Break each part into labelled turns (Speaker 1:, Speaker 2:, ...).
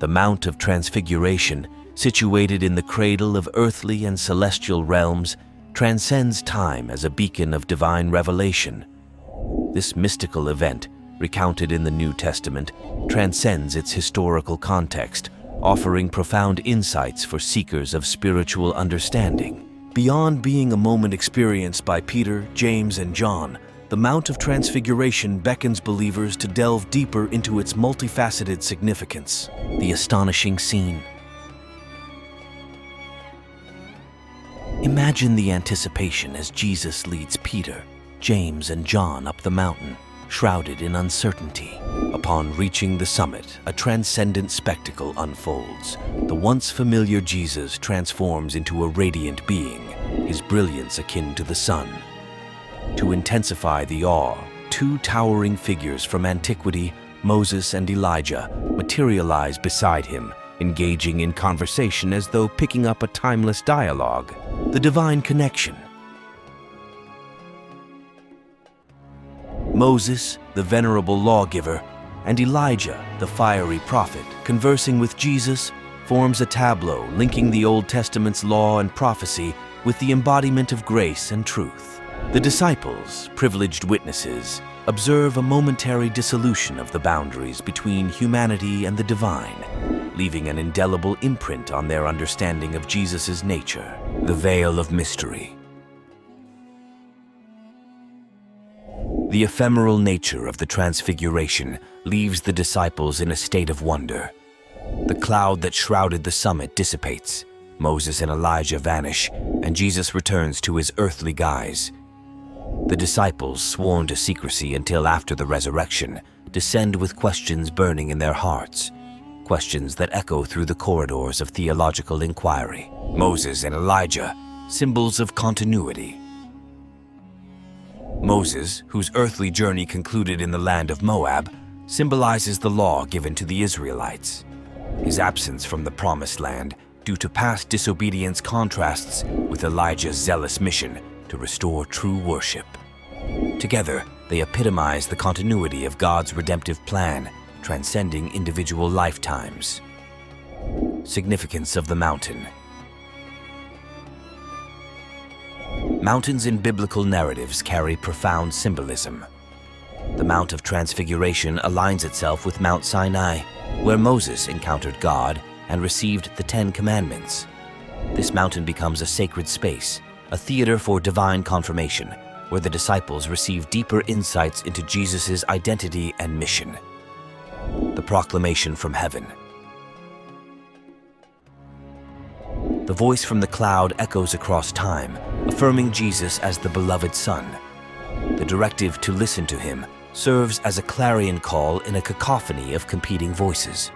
Speaker 1: The Mount of Transfiguration, situated in the cradle of earthly and celestial realms, transcends time as a beacon of divine revelation. This mystical event, recounted in the New Testament, transcends its historical context, offering profound insights for seekers of spiritual understanding. Beyond being a moment experienced by Peter, James, and John, the Mount of Transfiguration beckons believers to delve deeper into its multifaceted significance. The astonishing scene. Imagine the anticipation as Jesus leads Peter, James, and John up the mountain, shrouded in uncertainty. Upon reaching the summit, a transcendent spectacle unfolds. The once familiar Jesus transforms into a radiant being, his brilliance akin to the sun. To intensify the awe, two towering figures from antiquity, Moses and Elijah, materialize beside him, engaging in conversation as though picking up a timeless dialogue. The divine connection. Moses, the venerable lawgiver, and Elijah, the fiery prophet, conversing with Jesus, forms a tableau linking the Old Testament's law and prophecy with the embodiment of grace and truth. The disciples, privileged witnesses, observe a momentary dissolution of the boundaries between humanity and the divine, leaving an indelible imprint on their understanding of Jesus' nature. The veil of mystery. The ephemeral nature of the Transfiguration leaves the disciples in a state of wonder. The cloud that shrouded the summit dissipates, Moses and Elijah vanish, and Jesus returns to his earthly guise. The disciples, sworn to secrecy until after the resurrection, descend with questions burning in their hearts, questions that echo through the corridors of theological inquiry. Moses and Elijah, symbols of continuity. Moses, whose earthly journey concluded in the land of Moab, symbolizes the law given to the Israelites. His absence from the Promised Land, due to past disobedience, contrasts with Elijah's zealous mission to restore true worship. Together, they epitomize the continuity of God's redemptive plan, transcending individual lifetimes. Significance of the mountain. Mountains in biblical narratives carry profound symbolism. The Mount of Transfiguration aligns itself with Mount Sinai, where Moses encountered God and received the Ten Commandments. This mountain becomes a sacred space, a theater for divine confirmation, where the disciples receive deeper insights into Jesus' identity and mission. The Proclamation from heaven. The voice from the cloud echoes across time, affirming Jesus as the beloved Son. The directive to listen to him serves as a clarion call in a cacophony of competing voices.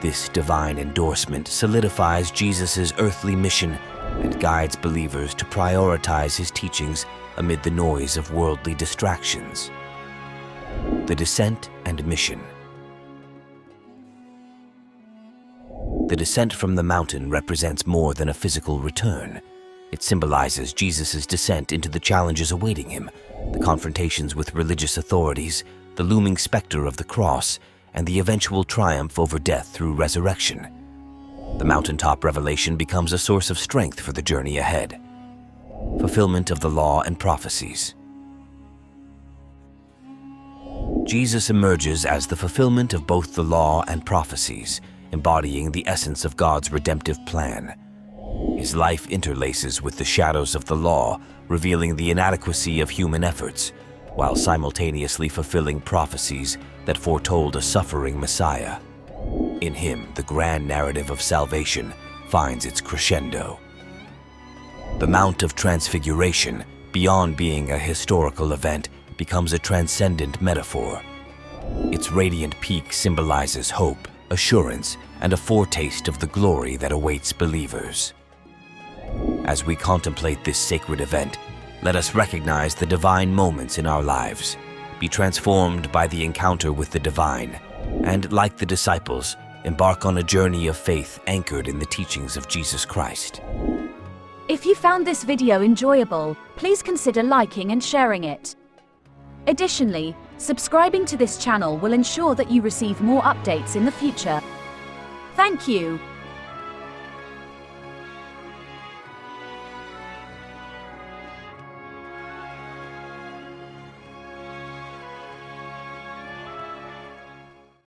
Speaker 1: This divine endorsement solidifies Jesus' earthly mission and guides believers to prioritize his teachings amid the noise of worldly distractions. The descent and mission. The descent from the mountain represents more than a physical return. It symbolizes Jesus' descent into the challenges awaiting him, the confrontations with religious authorities, the looming specter of the cross, and the eventual triumph over death through resurrection. The mountaintop revelation becomes a source of strength for the journey ahead. Fulfillment of the law and prophecies. Jesus emerges as the fulfillment of both the law and prophecies, embodying the essence of God's redemptive plan. His life interlaces with the shadows of the law, revealing the inadequacy of human efforts, while simultaneously fulfilling prophecies that foretold a suffering Messiah. In him, the grand narrative of salvation finds its crescendo. The Mount of Transfiguration, beyond being a historical event, becomes a transcendent metaphor. Its radiant peak symbolizes hope, assurance, and a foretaste of the glory that awaits believers. As we contemplate this sacred event, let us recognize the divine moments in our lives, be transformed by the encounter with the divine, and, like the disciples, embark on a journey of faith anchored in the teachings of Jesus Christ.
Speaker 2: If you found this video enjoyable, please consider liking and sharing it. Additionally, subscribing to this channel will ensure that you receive more updates in the future. Thank you.